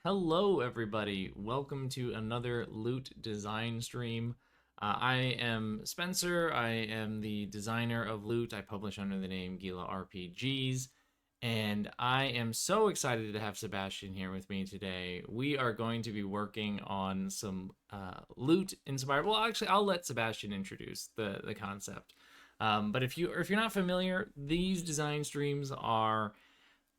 Hello, everybody. Welcome to another loot design stream. I am Spencer. I am the designer of loot. I publish under the name Gila RPGs. And I am so excited to have Sebastian here with me today. We are going to be working on some loot inspired. Well, actually, I'll let Sebastian introduce the concept. But if you're not familiar, these design streams are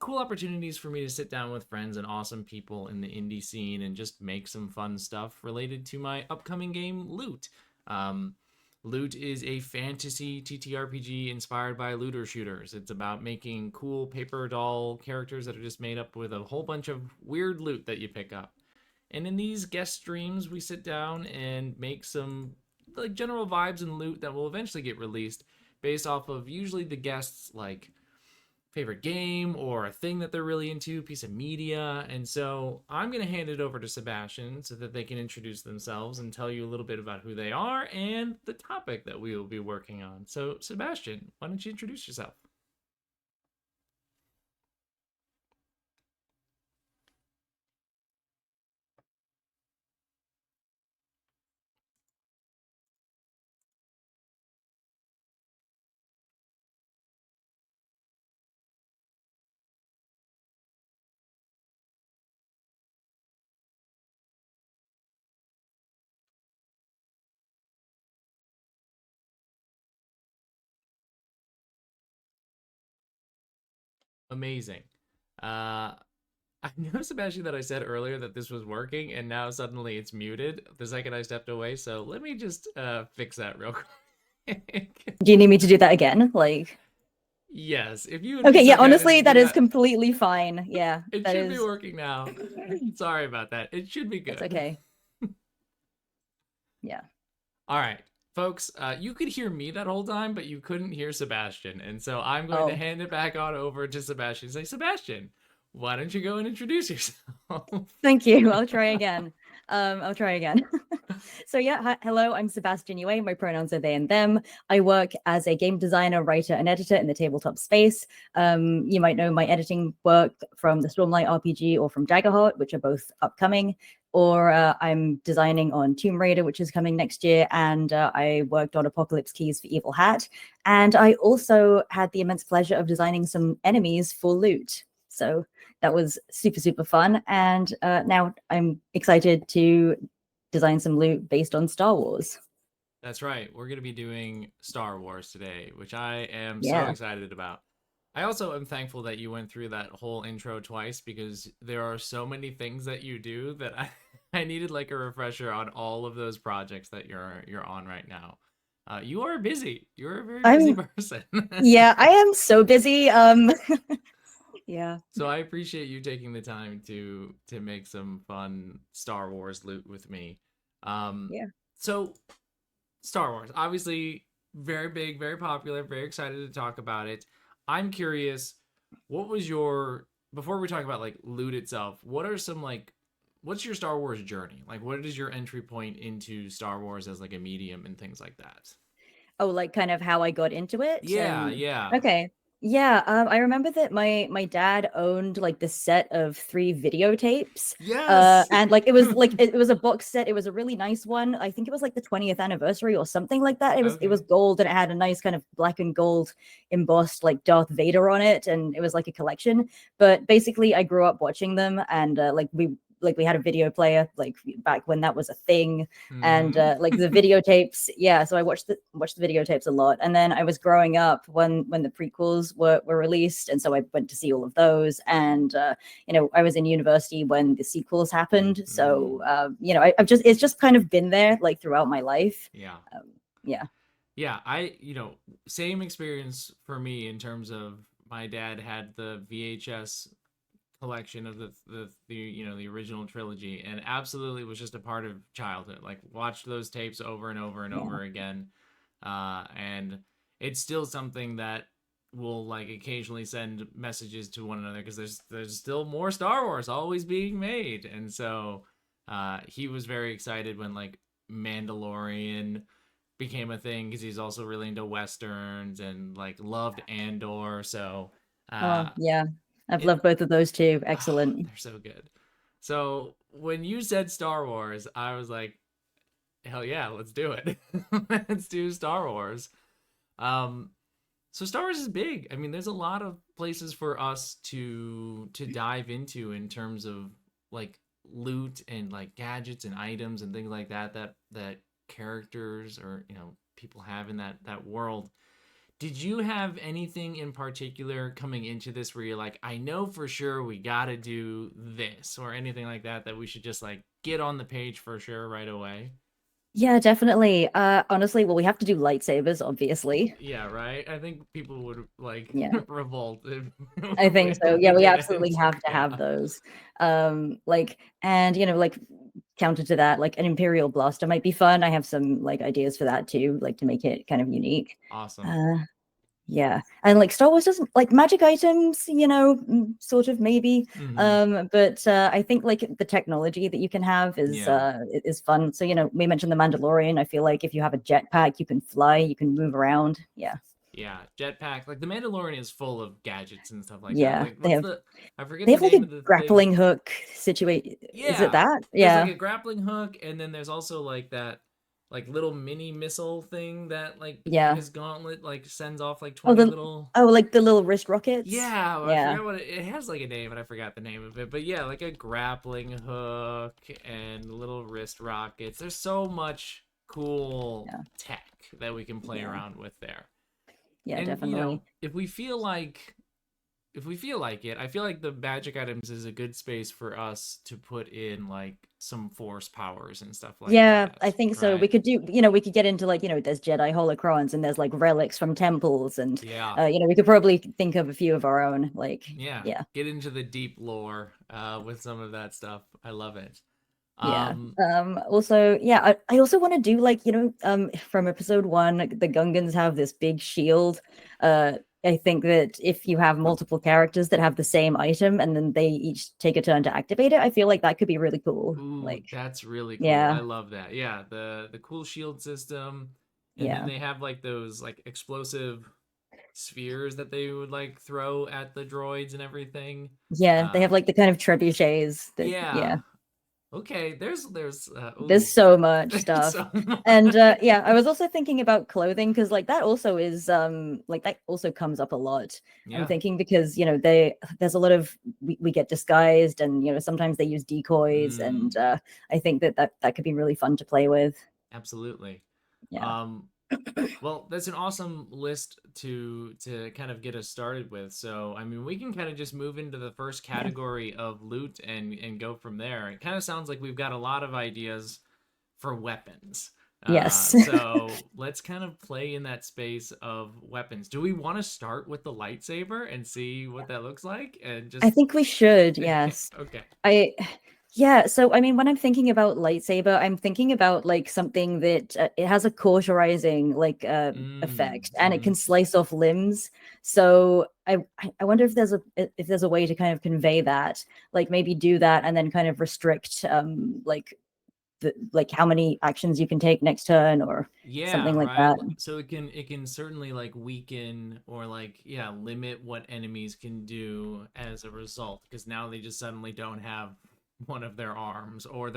cool opportunities for me to sit down with friends and awesome people in the indie scene and just make some fun stuff related to my upcoming game, Loot. Um, Loot is a fantasy TTRPG inspired by looter shooters. It's about making cool paper doll characters that are just made up with a whole bunch of weird loot that you pick up. And in these guest streams, we sit down and make some like general vibes and loot that will eventually get released based off of usually the guests like favorite game or a thing that they're really into, piece of media. And so I'm going to hand it over to Sebastian so that they can introduce themselves and tell you a little bit about who they are and the topic that we will be working on. So, Sebastian, why don't you introduce yourself? Amazing. I know, Sebastian, that I said earlier that this was working, and now suddenly it's muted the second I stepped away. So let me just fix that real quick. Do you need me to do that again? Yes, if you would be Okay, so yeah, kind as honestly, to do that is that. completely fine. Yeah, It that should be is, working now. Sorry about that. It should be that's good. okay. Yeah. All right, folks, you could hear me that whole time, but you couldn't hear Sebastian. And so I'm going to Oh, hand it back on over to Sebastian and say, Sebastian, why don't you go and introduce yourself? thank you. I'll try again. I'll try again. So yeah, hello, I'm Sebastian Yue. My pronouns are they and them. I work as a game designer, writer, and editor in the tabletop space. You might know my editing work from the Stormlight RPG or from Daggerheart, which are both upcoming. Or I'm designing on Tomb Raider, which is coming next year, and I worked on Apocalypse Keys for Evil Hat. And I also had the immense pleasure of designing some enemies for Loot. So that was super, super fun. And now I'm excited to design some loot based on Star Wars. That's right. We're going to be doing Star Wars today, which I am so Yeah. excited about. I also am thankful that you went through that whole intro twice because there are so many things that you do that I needed like a refresher on all of those projects that you're on right now. You are busy. You're a very busy I'm person. yeah, I am so busy. Yeah. So I appreciate you taking the time to make some fun Star Wars loot with me. Um, Yeah. so Star Wars, obviously very big, very popular, very excited to talk about it. I'm curious, what was your before we talk about like loot itself, what are some like what's your Star Wars journey? Like what is your entry point into Star Wars as like a medium and things like that? Oh, like kind of how I got into it. Yeah, And yeah. okay. Yeah, I remember that my dad owned like this set of 3 videotapes. Yes. And like it was a box set. It was a really nice one. I think it was like the 20th anniversary or something like that. It was Okay. gold and it had a nice kind of black and gold embossed like Darth Vader on it, and it was like a collection. But basically I grew up watching them, and we had a video player like back when that was a thing, and Mhm. like the videotapes. Yeah, so I watched the videotapes a lot, and then I was growing up when the prequels were released, and so I went to see all of those. And I was in university when the sequels happened, so Mm. I've just it's just kind of been there like throughout my life. Yeah. Yeah. Yeah, same experience for me in terms of my dad had the VHS collection of the original trilogy, and absolutely was just a part of childhood. Like watched those tapes over and over and Yeah. over again, and it's still something that will like occasionally send messages to one another because there's still more Star Wars always being made, and so he was very excited when like Mandalorian became a thing because he's also really into westerns and like loved Andor. So Oh uh, yeah, I've it loved both of those too. oh, Excellent. they're so good. So when you said Star Wars, I was like, hell yeah, let's do it. Let's do Star Wars. Um, so Star Wars is big. I mean, there's a lot of places for us to dive into in terms of like loot and like gadgets and items and things like that characters or people have in that world. Did you have anything in particular coming into this where you're like, I know for sure we got to do this or anything like that we should just like get on the page for sure right away? Yeah, definitely. Honestly, well, we have to do lightsabers, obviously. Yeah, right. I think people would like Yeah. revolt I think so. if Yeah, we we didn't. absolutely have to Yeah, have those. Like, and like counter to that, like an Imperial blaster might be fun. I have some like ideas for that too, like to make it kind of unique. awesome. Uh, yeah, and like Star Wars doesn't like magic items, sort of maybe. Hmm. But I think like the technology that you can have Yeah, is fun. So we mentioned the Mandalorian. I feel like if you have a jetpack, you can fly, you can move around. Yeah, yeah. Jetpack, like the Mandalorian is full of gadgets and stuff like that. yeah. Like, They what's have the? I forget they the have like name a of the thing. grappling hook situation. Is it Yeah, that? there's like Yeah, a grappling hook, and then there's also like that, like little mini missile thing that like yeah. his gauntlet like sends off like Oh, 20 little. like the little wrist rockets. Yeah, I Yeah, forgot what it has like a name, and I forgot the name of it. But yeah, like a grappling hook and little wrist rockets. There's so much cool yeah, tech that we can play yeah, around with there. yeah, And definitely. if we feel like it, I feel like the magic items is a good space for us to put in like some force powers and stuff like Yeah, that, I think so. We right? could do, we could get into like, there's Jedi holocrons and there's like relics from temples and Yeah. we could probably think of a few of our own, like, Yeah. yeah, Get into the deep lore with some of that stuff. I love it. yeah. Um Also, yeah, I also want to do like, from episode one, the Gungans have this big shield. Uh, I think that if you have multiple characters that have the same item and then they each take a turn to activate it, I feel like that could be really cool. ooh, Like, that's really cool. I yeah, love that. Yeah, the cool shield system, and then yeah. they have like those like explosive spheres that they would like throw at the droids and everything. Yeah, they Uh have like the kind of trebuchets that, yeah. yeah. Okay, there's There's ooh, so much there's stuff. so And much. yeah, I was also thinking about clothing because like that also is like that also comes up a lot. I'm Yeah. thinking because there's a lot of we get disguised and sometimes they use decoys and Mm, I think that could be really fun to play with. absolutely. Yeah. Um well, that's an awesome list to kind of get us started with. So, I mean, we can kind of just move into the first Yeah. category of loot and go from there. It kind of sounds like we've got a lot of ideas for weapons. Yes. So let's kind of play in that space of weapons. Do we want to start with the lightsaber and see what that looks like? And I just think we should, yes. okay. I Yeah, so I mean, when I'm thinking about lightsaber, I'm thinking about like something that it has a cauterizing like Mm, effect, and it mm-hmm. can slice off limbs. So I wonder if there's a way to kind of convey that, like maybe do that and then kind of restrict like like how many actions you can take next turn or Yeah, something like right. that. So it can certainly like weaken or like yeah, limit what enemies can do as a result because now they just suddenly don't have one of their arms or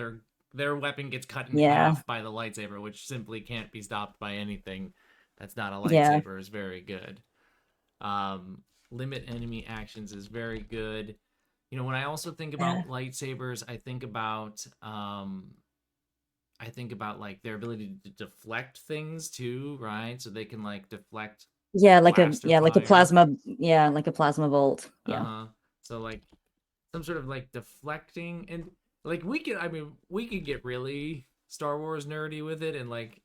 their weapon gets cut in Yeah, half by the lightsaber, which simply can't be stopped by anything that's not a yeah, lightsaber is very good. Um Limit enemy actions is very good. When I also think yeah, about lightsabers, I think about like their ability to deflect things too, right? So they can like deflect yeah, blaster like a fire. plasma, yeah, like a plasma bolt. Yeah, Uh-huh. So like some sort of like deflecting and like we could get really Star Wars nerdy with it and like,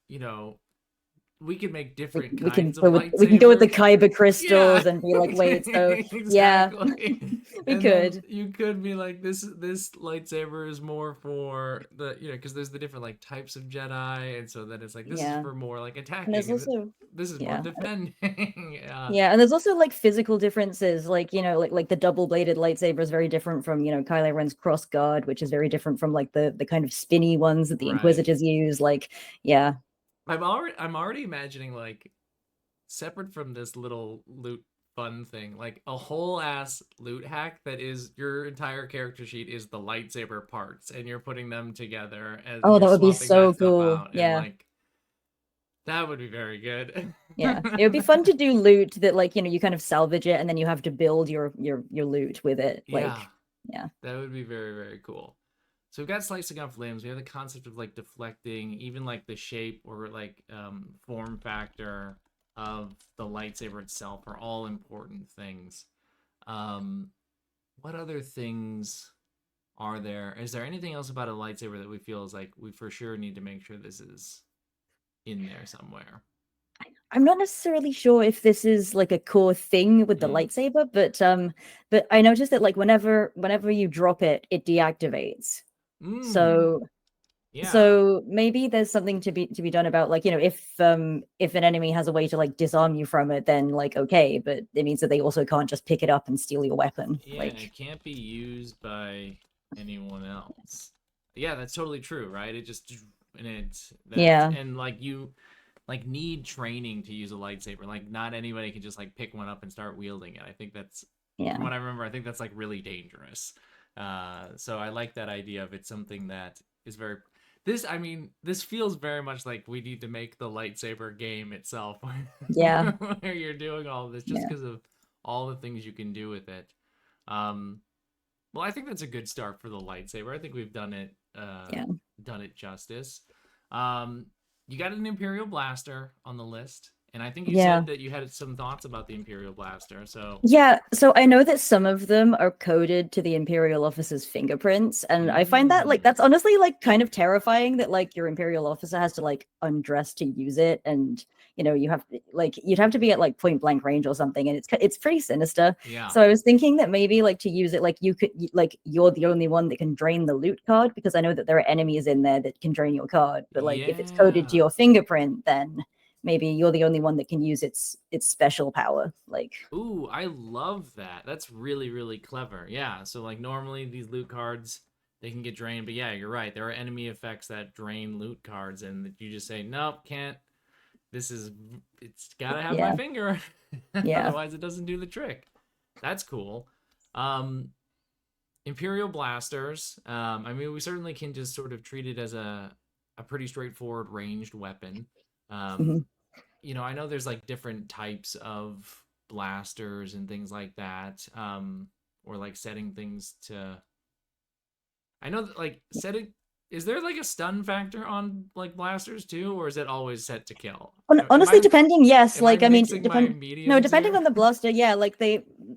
we could make different kinds of we can go with the lightsabers. kyber Yeah, crystals and be like, wait, so yeah, exactly. we And then could. you could be like, this lightsaber is more for the because there's the different like types of Jedi, and so then it's like this is Yeah. for more like And there's attacking, and also this is more yeah. defending. Yeah, Yeah, and there's also like physical differences, like like the double-bladed lightsaber is very different from Kylo Ren's cross guard, which is very different from like the kind of spinny ones that the right. Inquisitors use. Like, yeah, I'm already imagining like separate from this little loot fun thing. Like a whole ass loot hack that is your entire character sheet is the lightsaber parts, and you're putting them together and Oh, you're that would be swapping so that stuff cool. out, and Yeah. like that would be very good. Yeah. It would be fun to do loot that like, you kind of salvage it and then you have to build your loot with it. Yeah, Like, yeah. that would be very, very cool. So we've got slicing off limbs. We have the concept of like deflecting, even like the shape or like form factor of the lightsaber itself are all important things. Um, what other things are there? Is there anything else about a lightsaber that we feel is like we for sure need to make sure this is in there somewhere? I'm not necessarily sure if this is like a core thing with the Mm. lightsaber, but I noticed that like whenever you drop it, it deactivates. Mm. So Yeah. so maybe there's something to be done about like, if an enemy has a way to like disarm you from it, then like okay, but it means that they also can't just pick it up and steal your weapon. Yeah, Like, it can't be used by anyone else. Yeah, that's totally true, right? It just and it's that's yeah, and like you like need training to use a lightsaber. Like not anybody can just like pick one up and start wielding it. I think that's from yeah, what I remember, I think that's like really dangerous. So I like that idea of it's something that is very this I mean, this feels very much like we need to make the lightsaber game itself yeah, where you're doing all of this just yeah, because of all the things you can do with it. Um well, I think that's a good start for the lightsaber. I think we've yeah. done it justice. Um, you got an Imperial blaster on the list, and I think you Yeah. said that you had some thoughts about the Imperial blaster. So, Yeah, so I know that some of them are coded to the Imperial officer's fingerprints, and I find that like mm, that's honestly like kind of terrifying that like your Imperial officer has to like undress to use it, and you have like you'd have to be at like point blank range or something, and it's pretty sinister. yeah, So I was thinking that maybe like to use it like like you're the only one that can drain the loot card because I know that there are enemies in there that can drain your card, but like if it's coded to yeah. your fingerprint, then maybe you're the only one that can use its special power. Like, Ooh, I love that. That's really, really clever. Yeah. So, like, normally these loot cards they can get drained, but yeah, you're right. There are enemy effects that drain loot cards, and you just say, nope, can't. This is it's gotta have my yeah, finger, yeah. otherwise it doesn't do the trick. That's cool. Um, Imperial blasters. I mean, we certainly can just sort of treat it as a pretty straightforward ranged weapon. Mhm. I know there's like different types of blasters and things like that, or like setting things to. I know that like setting. Is there like a stun factor on like blasters too, or is it always set to kill? Am Honestly, I depending, yes. am I Like, I mean, mixing my depend. No, mediums depending here? on the blaster, yeah. Like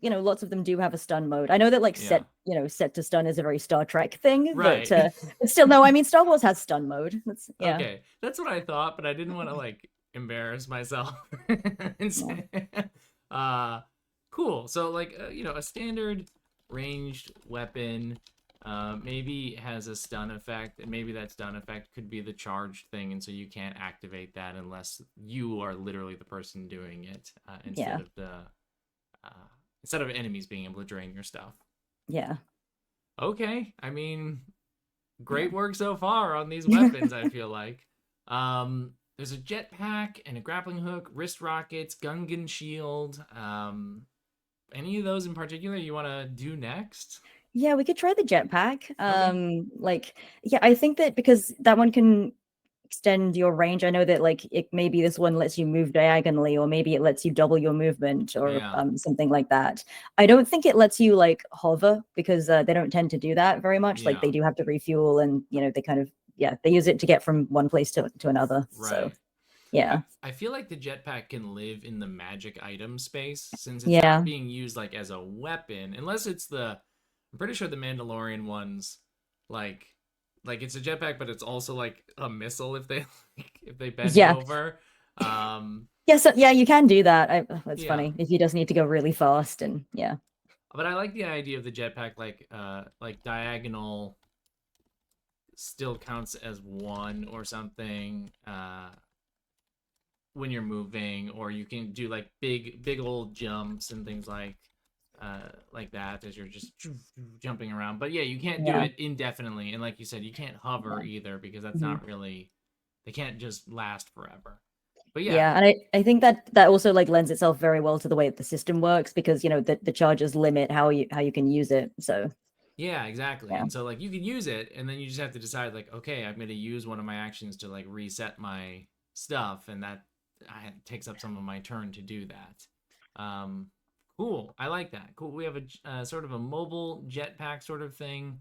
lots of them do have a stun mode. I know that like Yeah. set to stun is a very Star Trek thing, Right. but still, no. I mean, Star Wars has stun mode. That's yeah, Okay, that's what I thought, but I didn't want to like embarrass myself and yeah, say, uh, cool. So like, a standard ranged weapon, maybe has a stun effect, and maybe that stun effect could be the charged thing, and so you can't activate that unless you are literally the person doing it, yeah, uh, instead of enemies being able to drain your stuff. yeah, Okay, I mean, yeah. great work so far on these weapons, I feel like. There's a jetpack and a grappling hook, wrist rockets, Gungan shield. Any of those in particular you want to do next? Yeah, we could try the jetpack. Okay. Like, yeah, I think that because that one can extend your range. I know that like maybe this one lets you move diagonally, or maybe it lets you double your movement, or Yeah. something like that. I don't think it lets you like hover because they don't tend to do that very much. Like Yeah. they do have to refuel, and they kind of they use it to get from one place to another. So Right. I, yeah, I feel like the jetpack can live in the magic item space since it's not yeah, being used like as a weapon, unless it's I'm pretty sure the Mandalorian ones, like, it's a jetpack, but it's also like a missile if they if they bend yeah, over. Um, yeah. So yeah, you can do that. That's yeah, funny if you just need to go really fast, and yeah, but I like the idea of the jetpack, like diagonal still counts as one or something. When you're moving, or you can do like big old jumps and things like that as you're just jumping around. But yeah, you can't do yeah, it indefinitely, and like you said, you can't hover yeah. either because that's Mhm. not really they can't just last forever. But yeah, Yeah, and I think that that also like lends itself very well to the way that the system works because the charges limit how you can use it. So yeah, exactly. yeah, And so like you can use it, and then you just have to decide like, okay, I'm gonna use one of my actions to like reset my stuff, and that takes up some of my turn to do that. Um, cool. I like that. Cool. We have a sort of a mobile jetpack sort of thing.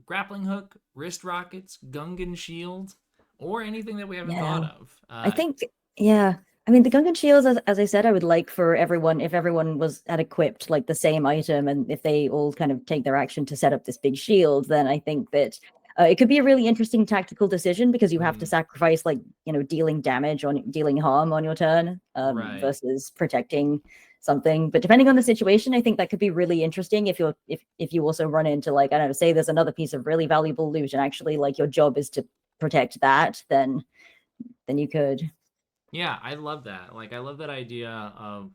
Grappling hook, wrist rockets, Gungan shield, or anything that we haven't yeah. thought of. I think, yeah. I mean, the Gungan shields, as I said, I would like for everyone, if everyone was had equipped like the same item, and if they all kind of take their action to set up this big shield, then I think that it could be a really interesting tactical decision because you have to Mm, sacrifice like dealing harm on your turn, right. versus protecting something. But depending on the situation, I think that could be really interesting if if you also run into like I don't know, say there's another piece of really valuable loot, and actually like your job is to protect that, then you could. Yeah, I love that. Like I love that idea of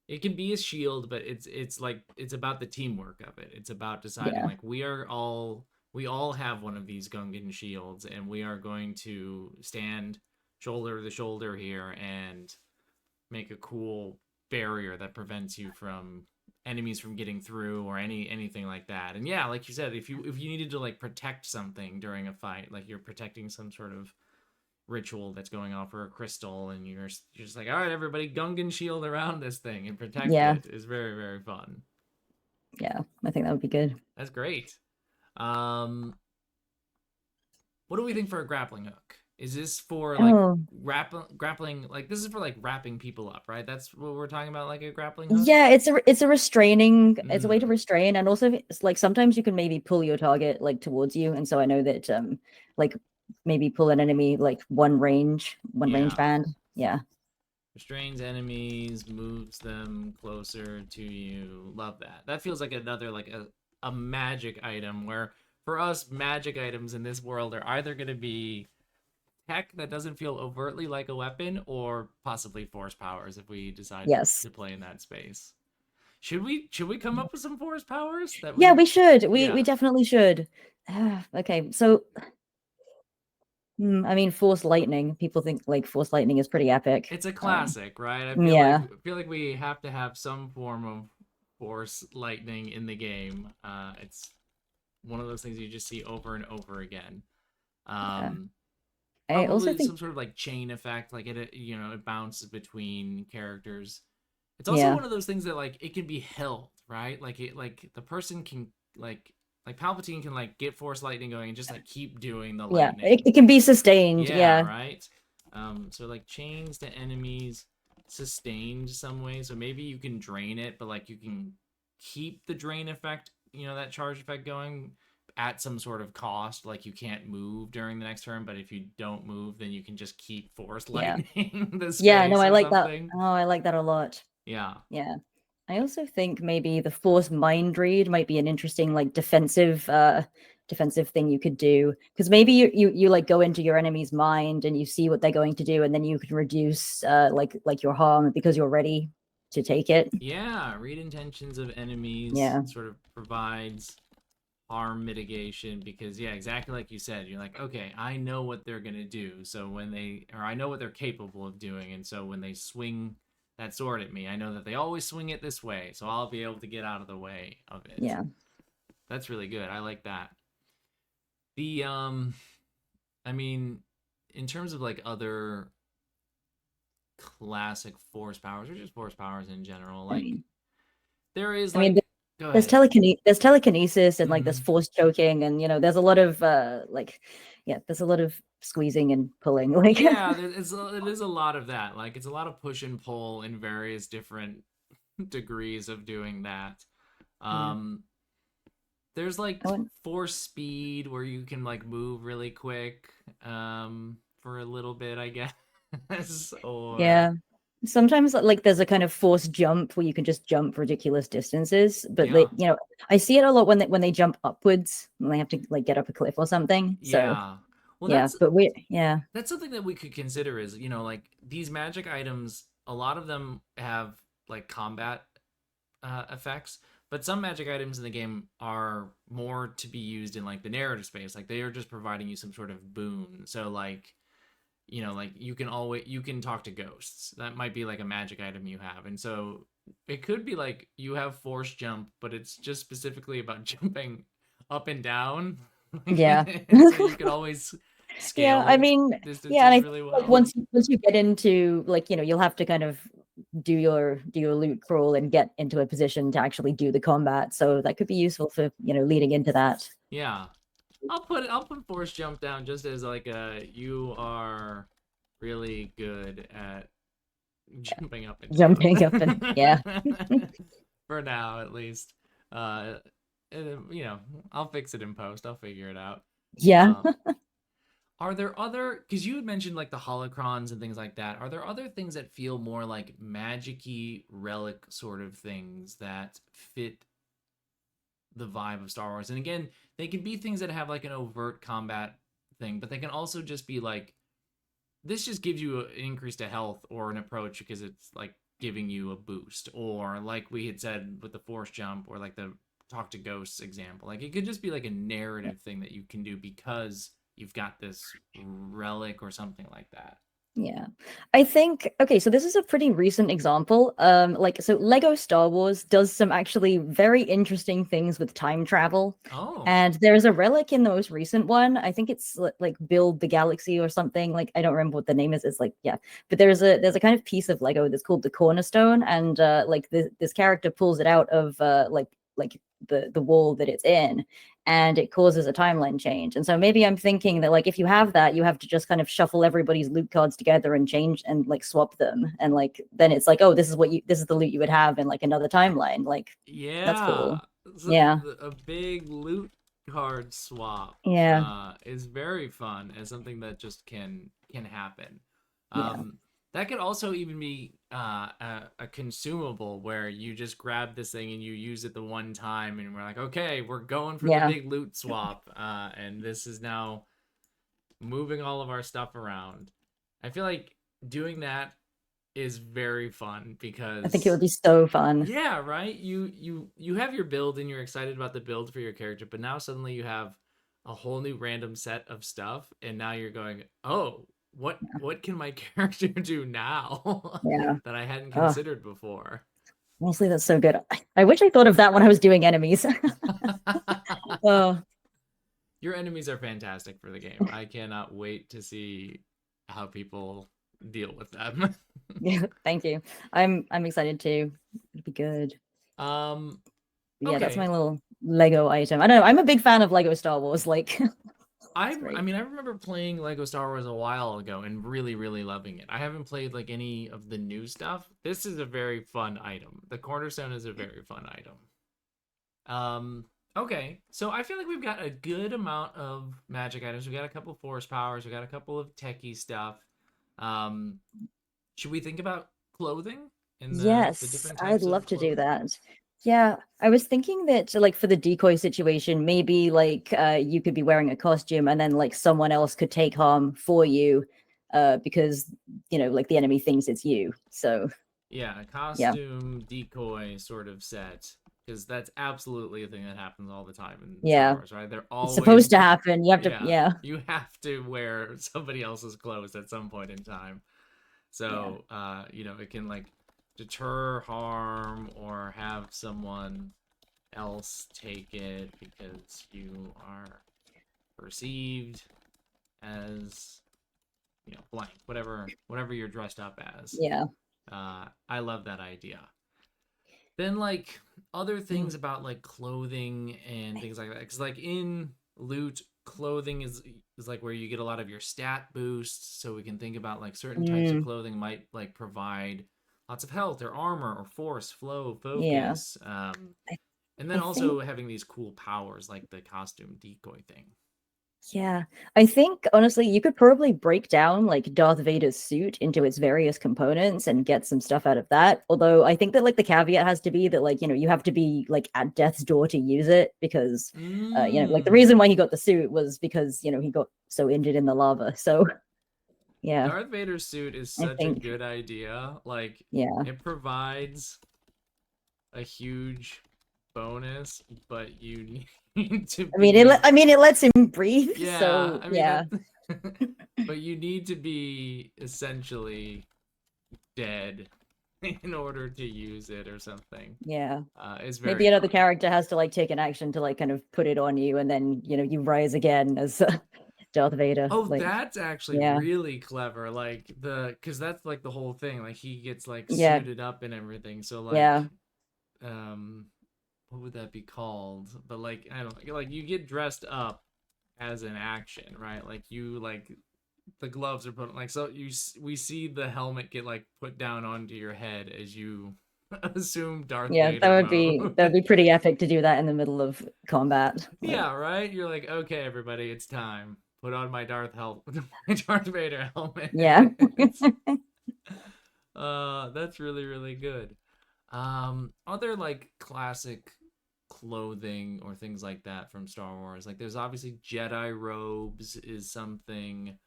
it can be a shield, but it's like it's about the teamwork of it. It's about deciding Yeah. like we all have one of these Gungan shields, and we are going to stand shoulder to shoulder here and make a cool barrier that prevents you from enemies from getting through or anything like that. And yeah, like you said, if you needed to like protect something during a fight, like you're protecting some sort of ritual that's going on for a crystal, and you're just like, all right, everybody, Gungan shield around this thing and protect Yeah. it is very very fun. Yeah. I think that would be good. That's great. Um, what do we think for a grappling hook? Is this for like Oh, grappling? Like this is for like wrapping people up, right? That's what we're talking about, like a grappling hook. yeah, it's a restraining, it's a way to Mm, restrain, and also it's like sometimes you can maybe pull your target like towards you, and so I know that like maybe pull an enemy like one range yeah. band. Yeah. Restrains enemies, moves them closer to you. Love that. That feels like another like a magic item where for us magic items in this world are either going to be tech that doesn't feel overtly like a weapon or possibly force powers if we decide Yes. to play in that space. Should we come up with some force powers that Yeah, we we should. We yeah. definitely should. Okay, so I mean, force lightning. People think like force lightning is pretty epic. It's a classic, right? Yeah, I feel like we have to have some form of force lightning in the game. It's one of those things you just see over and over again. yeah. Um, I also Probably think, some sort of like chain effect, like it bounces between characters. It's also yeah, one of those things that like it can be held, right? Like the person can like Palpatine can like get Force Lightning going and just like keep doing the yeah. lightning. It can be sustained. Yeah, Yeah, right. So like chains to enemies, sustained some way. So maybe you can drain it, but like you can keep the drain effect, that charge effect going at some sort of cost. Like you can't move during the next turn, but if you don't move, then you can just keep force yeah, lightning the yeah. No, space I or like that. something. Oh, I like that a lot. Yeah. Yeah. I also think maybe the force mind read might be an interesting like defensive thing you could do because maybe you like go into your enemy's mind and you see what they're going to do, and then you can reduce like your harm because you're ready to take it. Yeah, read intentions of enemies Yeah. sort of provides harm mitigation because yeah, exactly like you said, you're like, okay, I know what they're gonna do. So I know what they're capable of doing, and so when they swing that sword at me, I know that they always swing it this way, so I'll be able to get out of the way of it. Yeah. That's really good. I like that. The I mean, in terms of like other classic force powers or just force powers in general, I like mean, there is I mean, like go ahead. there's telekinesis and like there's Mm-hmm. force choking, and there's a lot of like yeah, there's a lot of squeezing and pulling. Like Yeah, it is a lot of that. Like it's a lot of push and pull in various different degrees of doing that. yeah. Um, there's like I want force speed where you can like move really quick for a little bit, I guess. Or yeah. Sometimes like there's a kind of forced jump where you can just jump ridiculous distances, but yeah, I see it a lot when they jump upwards when they have to like get up a cliff or something. So yeah. Well, yeah, but that's something that we could consider is like these magic items. A lot of them have like combat effects, but some magic items in the game are more to be used in like the narrative space. Like they are just providing you some sort of boon. So like you know, like you can talk to ghosts. That might be like a magic item you have. And so it could be like you have force jump, but it's just specifically about jumping up and down. Yeah. And so you can always Yeah, I scale mean, yeah, and distances I think really like well. once you get into like, you'll have to kind of do your loot crawl and get into a position to actually do the combat. So that could be useful for, leading into that. Yeah. I'll put force jump down just as like a you are really good at jumping up and Jumping up and yeah. down. For now, at least. Uh, you know, I'll fix it in post. I'll figure it out. Yeah. Um, are there other? Because you had mentioned like the holocrons and things like that. Are there other things that feel more like magic-y relic sort of things that fit the vibe of Star Wars? And again, they can be things that have like an overt combat thing, but they can also just be like this just gives you an increase to health or an approach because it's like giving you a boost, or like we had said with the force jump, or like the talk to ghosts example, like it could just be like a narrative thing that you can do because you've got this relic or something like that. Yeah. I think okay, so this is a pretty recent example. Like so Lego Star Wars does some actually very interesting things with time travel. Oh, And there's a relic in the most recent one. I think it's like Build the Galaxy or something. Like I don't remember what the name is. It's like yeah. But there's a kind of piece of Lego that's called the Cornerstone and like this character pulls it out of like the wall that it's in and it causes a timeline change. And so maybe I'm thinking that like if you have that, you have to just kind of shuffle everybody's loot cards together and change and like swap them. And like then it's like, oh, this is the loot you would have in like another timeline. Like that's yeah. cool. So Yeah. a big loot card swap Yeah. is very fun and something that just can happen. Yeah. Um, that could also even be a consumable where you just grab this thing and you use it the one time, and we're like, okay, we're going for the Yeah. big loot swap, and this is now moving all of our stuff around. I feel like doing that is very fun I think it because would be so fun. yeah, right. You have your build and you're excited about the build for your character, but now suddenly you have a whole new random set of stuff, and now you're going, oh, what can my character do now Yeah. that I hadn't Oh, considered before? honestly, that's so good. I wish I thought of that when I was doing enemies. Oh, Your enemies are fantastic for the game. I cannot wait to see how people deal with them. yeah. Thank you. I'm excited too. It'd be good. um, Yeah, that's my okay. little Lego item. I don't know. I'm a big fan of Lego Star Wars. Like, it's I great. mean, I remember playing Lego Star Wars a while ago and really, really loving it. I haven't played like any of the new stuff. This is a very fun item. The Cornerstone is a very fun item. Um, okay, so I feel like we've got a good amount of magic items. We got a couple of force powers. We got a couple of techie stuff. Um, should we think about clothing and the Yes, different I'd types love of to do clothing? that. Yeah, I was thinking that like for the decoy situation, maybe like you could be wearing a costume and then like someone else could take harm for you because like the enemy thinks it's you. So, Yeah, a yeah. costume decoy sort of set, because that's absolutely a thing that happens all the time in Star Yeah. Wars, right? They're It's supposed always, to happen. You have to yeah, yeah. you have to wear somebody else's clothes at some point in time. Yeah. So, you know, it can like deter harm or have someone else take it because you are perceived as, you know, blank, whatever you're dressed up as. Yeah. I love that idea. Then like other Mm. things about like clothing and things like that, because like in loot, clothing is like where you get a lot of your stat boosts. So we can think about like certain types of Mm. clothing might like provide lots of health or armor or force, flow, Yeah. focus, I, and then I think also having these cool powers like the costume decoy thing. Yeah, I think honestly, you could probably break down like Darth Vader's suit into its various components and get some stuff out of that. Although I think that like the caveat has to be that like, you have to be like at death's door to use it because, like the Mmm. reason why he got the suit was because, he got so injured in the lava. So yeah, Darth Vader's suit is I such a think, good idea. Like yeah. it provides a huge bonus, but you need to be I mean, it lets him breathe. yeah, So I mean yeah, that but you need to be essentially dead in order to use it or something. Yeah. It's Maybe very another funny. character has to like take an action to like kind of put it on you, and then you rise again as Darth Vader. Oh, Like, that's actually yeah, really clever. Like because that's like the whole thing. Like he gets like yeah, suited up and everything. So like, yeah, um, what would that be called? But like, I don't like you get dressed up as an action, right? Like you like the gloves are put like so we see the helmet get like put down onto your head as you assume Darth yeah. Vader That mode. would be pretty epic to do that in the middle of combat. Like, Yeah, right. You're like, okay, everybody, it's time. Put on my my Darth Vader helmet. yeah. That's really really good. Other like classic clothing or things like that from Star Wars. Like there's obviously Jedi robes is something.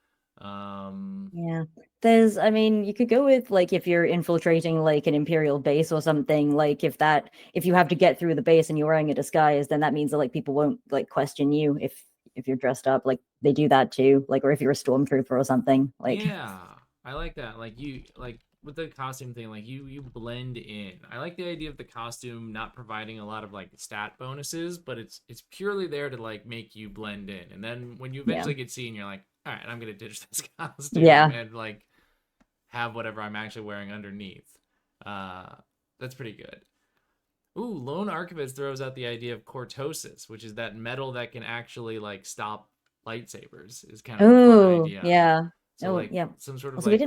Um, Yeah. I mean, you could go with like if you're infiltrating like an Imperial base or something, like if you have to get through the base and you're wearing a disguise, then that means that like people won't like question you if you're dressed up. Like they do that too. Like, or if you're a stormtrooper or something. Like, yeah, I like that. Like you like with the costume thing, like you blend in. I like the idea of the costume not providing a lot of like stat bonuses, but it's purely there to like make you blend in. And then when you yeah. eventually get seen, you're like, all right, I'm gonna ditch this costume Yeah. and like have whatever I'm actually wearing underneath. Uh, that's pretty good. Ooh, Lone Archivist throws out the idea of cortosis, which is that metal that can actually like stop lightsabers. Is kind of a fun Oh, idea. yeah. So Oh, like yeah. some sort of Also, we like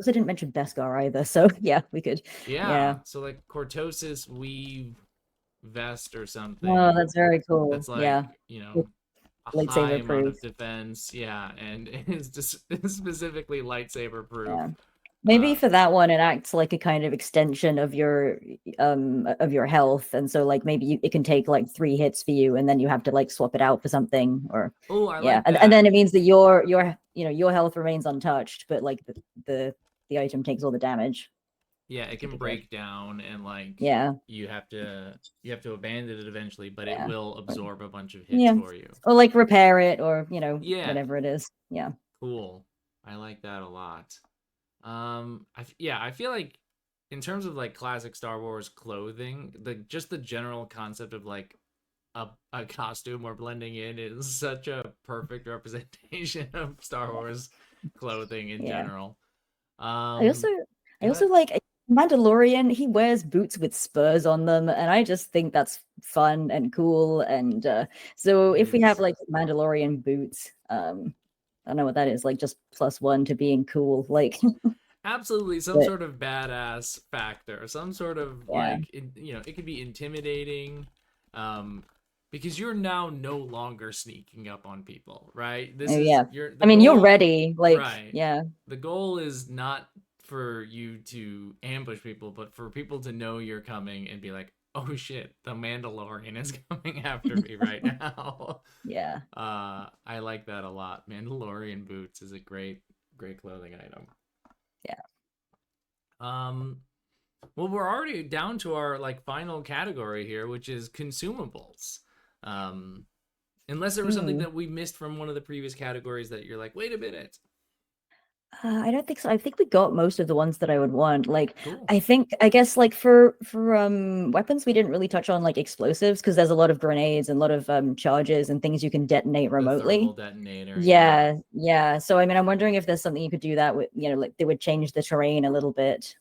didn't mention Beskar either. So yeah, we could. yeah, Yeah. so like cortosis weave vest or Oh, something that's very cool. that's like, Yeah. you With know, a high lightsaber amount proof. of defense, yeah, and is just specifically lightsaber proof. Yeah. Maybe Uh for that one, it acts like a kind of extension of your health, and so like maybe it can take like 3 hits for you, and then you have to like swap it out for something, or oh, I yeah, like and then that. it means that your health remains untouched, but like the the item takes all the damage. Yeah, it can Pretty good. break down and like Yeah, you have to abandon it eventually, but it yeah, will or, absorb a bunch of hits yeah, for you. or like repair it, or Yeah, whatever it is. Yeah, cool. I like that a lot. Yeah, I feel like in terms of like classic Star Wars clothing, the general concept of like a costume or blending in is such a perfect representation of Star Wars clothing in yeah. general. I also I Go also ahead. like Mandalorian. He wears boots with spurs on them, and I just think that's fun and cool. And so It if we have is. like Mandalorian boots, I don't know what that is, like just +1 to being cool. Like, Absolutely some but sort of badass factor, some sort of yeah, like it could be intimidating, um, because you're now no longer sneaking up on people, right? oh This is yeah. your the I mean, you're goal, ready. Like, right? yeah, The goal is not for you to ambush people, but for people to know you're coming and be like, oh shit, the Mandalorian is coming after me right now. yeah, I like that a lot. Mandalorian boots is a great clothing item. yeah. Um, well, we're already down to our like final category here, which is consumables. Um, unless there was something Hmm. that we missed from one of the previous categories that you're like, wait a minute. I don't think so. I think we got most of the ones that I would want. Like, Cool. I guess like for weapons, we didn't really touch on like explosives because there's a lot of grenades and a lot of charges and things you can detonate The thermal remotely. detonator, yeah. Yeah, yeah. So I mean, I'm wondering if there's something you could do that with, like they would change the terrain a little bit.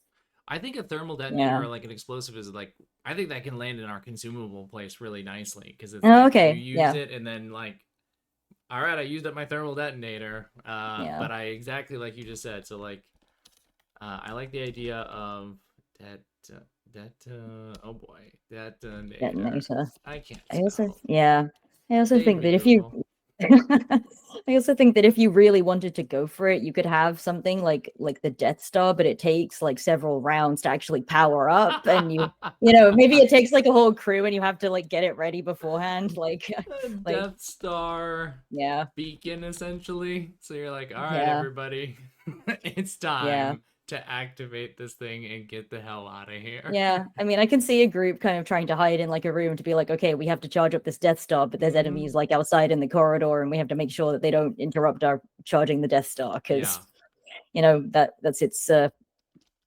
I think a thermal detonator Yeah. or like an explosive is like I think that can land in our consumable place really nicely because it's Oh, like you okay. use Yeah. it and then like all right, I used up my thermal detonator, Yeah. but I exactly like you just said. So like, I like the idea of that that oh boy, detonator. Detonator. I can't I also, spell. yeah. I also Save think me, that if you Google. I also think that if you really wanted to go for it, you could have something like the Death Star, but it takes like several rounds to actually power up, and maybe it takes like a whole crew, and you have to like get it ready beforehand. Like, like Death Star yeah, beacon essentially. So you're like, all right, yeah, everybody, it's yeah, time. to activate this thing and get the hell out of here. Yeah, I mean, I can see a group kind of trying to hide in like a room to be like, okay, we have to charge up this Death Star, but there's Hmm. enemies like outside in the corridor, and we have to make sure that they don't interrupt our charging the Death Star because Yeah. that's its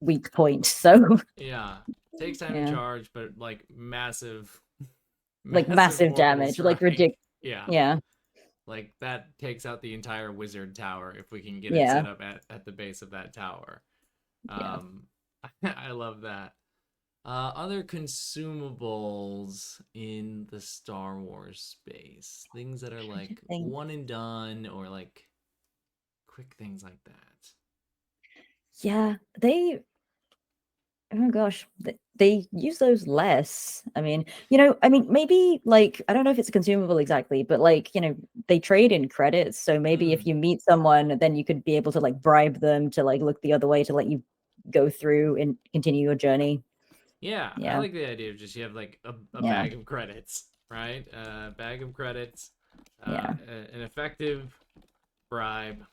weak point. So Yeah. Takes time to yeah, charge, but like massive, like massive massive orbital damage, like strike. ridiculous. Yeah. Yeah, Like that takes out the entire wizard tower if we can get it yeah, set up at the base of that tower. yeah. Um, I love that. Other consumables in the Star Wars space, things that are Trying to like think. one and done or like quick things like that. Yeah, they. Oh gosh, they use those less. I mean, maybe like I don't know if it's a consumable exactly, but like they trade in credits. So maybe if Mm, you meet someone, then you could be able to like bribe them to like look the other way to let you go through and continue your journey. yeah, I Yeah, like the idea of just you have like a yeah, bag of credits, right? A bag of credits, yeah, an effective bribe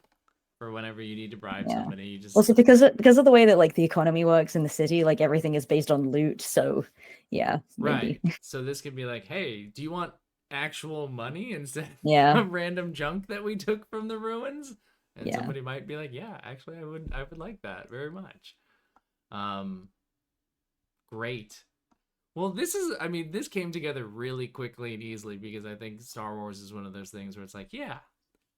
for whenever you need to bribe yeah. somebody. You just Also, because of the way that like the economy works in the city, like everything is based on loot. So, yeah, maybe. right. So this could be like, hey, do you want actual money instead Yeah, of random junk that we took from the ruins? And yeah, somebody might be like, yeah, actually, I would like that very much. Um, great. Well, I mean, this came together really quickly and easily because I think Star Wars is one of those things where it's like, yeah,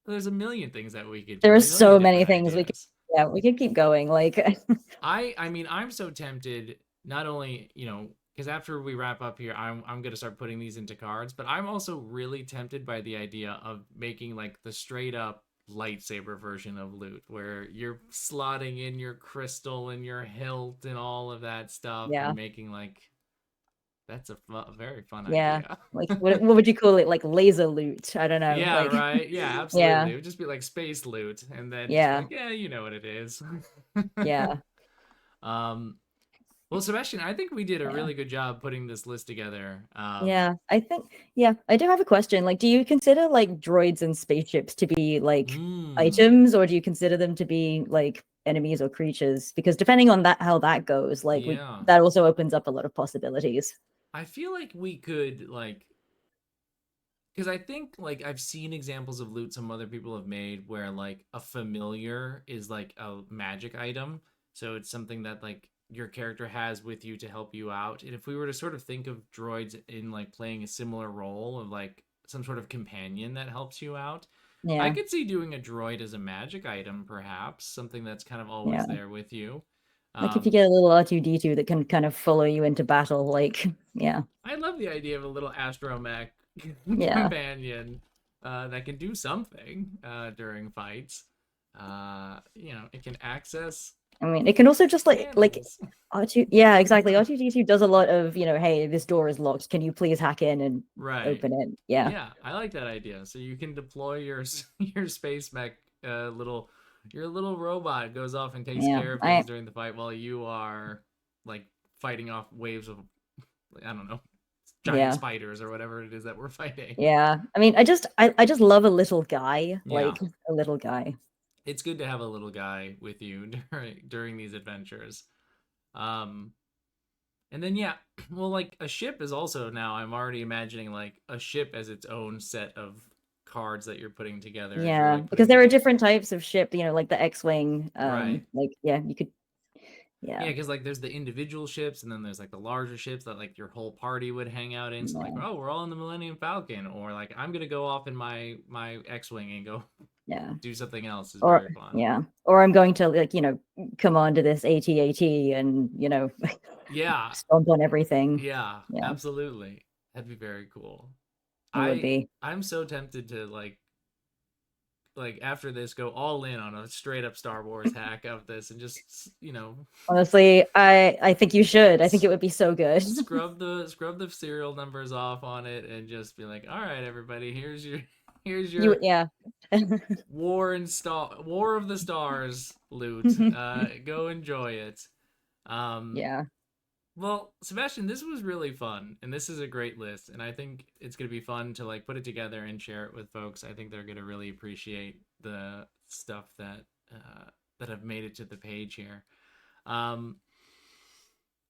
there's a million things that we could there do, are a million so many different things we could. ideas. Yeah, we could keep going. Like, I mean, I'm so tempted. Not only because after we wrap up here, I'm gonna start putting these into cards, but I'm also really tempted by the idea of making like the straight up lightsaber version of loot, where you're slotting in your crystal and your hilt and all of that stuff, yeah. and making like that's a very fun Yeah. idea. Like what would you call it? Like laser loot. I don't know. Yeah, Like right. Yeah, yeah. absolutely. It would just be like space loot, and then just be Yeah. like, yeah, you know what it is. Yeah. um, Well, Sebastian, I think we did a Yeah. really good job putting this list together. Yeah. I think yeah, I do have a question. Like do you consider like droids and spaceships to be like Hmm, items or do you consider them to be like enemies or creatures? Because depending on that how that goes, like we yeah. that also opens up a lot of possibilities. I feel like we could like because I think like I've seen examples of loot some other people have made where like a familiar is like a magic item, so it's something that like your character has with you to help you out. And if we were to sort of think of droids in like playing a similar role of like some sort of companion that helps you out, I Yeah. could see doing a droid as a magic item, perhaps something that's kind of always Yeah. there with you. Like if you Um, get a little R2D2 that can kind of follow you into battle, like yeah. I love the idea of a little astromech Yeah. companion that can do something during fights. It can access I mean, it can also just like panels. R2, yeah, exactly. R2D2 does a lot of, hey, this door is locked. Can you please hack in and Right. open it? Yeah. Yeah, I like that idea. So you can deploy your your space mech little your little robot goes off and takes Yeah. care of things I during the fight while you are like fighting off waves of I don't know, giant yeah. spiders or whatever it is that we're fighting. Yeah. I mean, I just love a little guy, Yeah. like a little guy. It's good to have a little guy with you during these adventures. Um, and then yeah, well, like a ship is also now. I'm already imagining like a ship as its own set of cards that you're putting together as you're Yeah, like because putting there are together. different types of ship, like the X-Wing. Right. Like yeah, you could yeah. Yeah, because like there's the individual ships, and then there's like the larger ships that like your whole party would hang out in. So like, Yeah. oh, we're all in the Millennium Falcon, or like I'm gonna go off in my X-wing and go Yeah. do something else is Or very fun. yeah. Or I'm going to like, command to this AT-AT and, Yeah, stomp on everything. yeah, Yeah, absolutely. That'd be very cool. it would be. I'm so tempted to like after this go all in on a straight up Star Wars hack of this and just Honestly, I think you should. I think it would be so good. scrub the serial numbers off on it and just be like, all right, everybody, here's You your yeah. War of the Stars loot. Go enjoy it. Um, Yeah. Well, Sebastian, this was really fun, and this is a great list, and I think it's gonna be fun to like put it together and share it with folks. I think they're gonna really appreciate the stuff that that have made it to the page here. Um,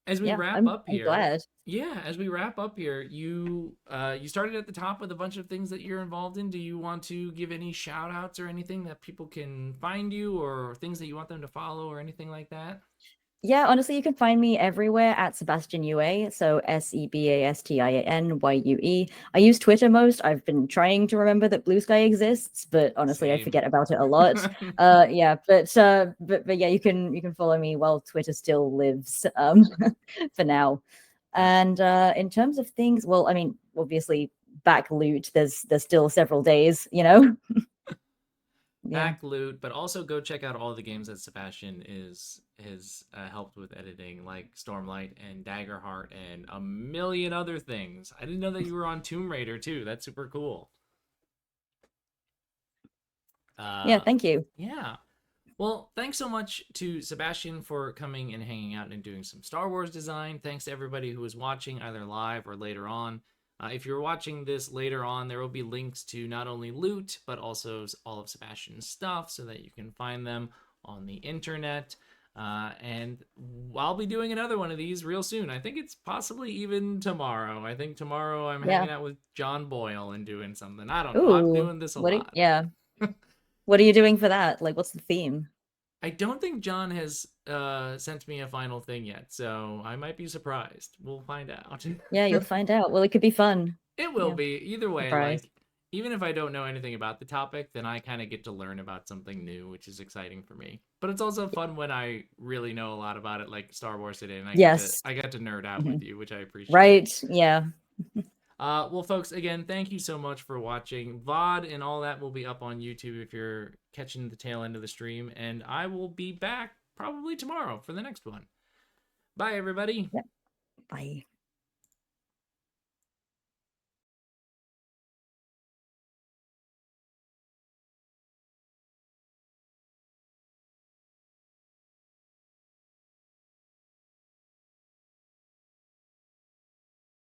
as we Yeah, wrap I'm up I'm here, glad. yeah, as we wrap up here, you started at the top with a bunch of things that you're involved in. Do you want to give any shout outs or anything that people can find you, or things that you want them to follow or anything like that? Yeah, honestly, you can find me everywhere at Sebastian Yue. So Sebastianyue. I use Twitter most. I've been trying to remember that Blue Sky exists, but honestly, I Same. forget about it a lot. Yeah, but yeah, you can follow me while Twitter still lives. For now. Uh, And in terms of things, well, I mean, obviously, back loot. There's still several days, you know. Yeah. Back loot, but also go check out all the games that Sebastian is has helped with editing, like Stormlight and Daggerheart and a million other things. I didn't know that you were on Tomb Raider too. That's super cool. Yeah. Uh, Thank you. yeah. Well, thanks so much to Sebastian for coming and hanging out and doing some Star Wars design. Thanks to everybody who was watching either live or later on. If you're watching this later on, there will be links to not only loot, but also all of Sebastian's stuff so that you can find them on the internet. And I'll be doing another one of these real soon. I think it's possibly even tomorrow. I think tomorrow I'm Yeah. hanging out with John Boyle and doing something. I don't know. I'm Ooh. doing this a What? lot. Yeah. What are you doing for that? Like, what's the theme? I don't think John has sent me a final thing yet, so I might be surprised. We'll find out. Yeah, you'll find out. Well, it could be fun. It will Yeah. be. Either way, Surprise. like, even if I don't know anything about the topic, then I kind of get to learn about something new, which is exciting for me. But it's also fun when I really know a lot about it, like Star Wars today, and Yes. I got to nerd out with Mhm. you, which I appreciate. Right. Yeah. Well, folks, again, thank you so much for watching. VOD and all that will be up on YouTube if you're catching the tail end of the stream. And I will be back probably tomorrow for the next one. Bye, everybody. Yeah. Bye.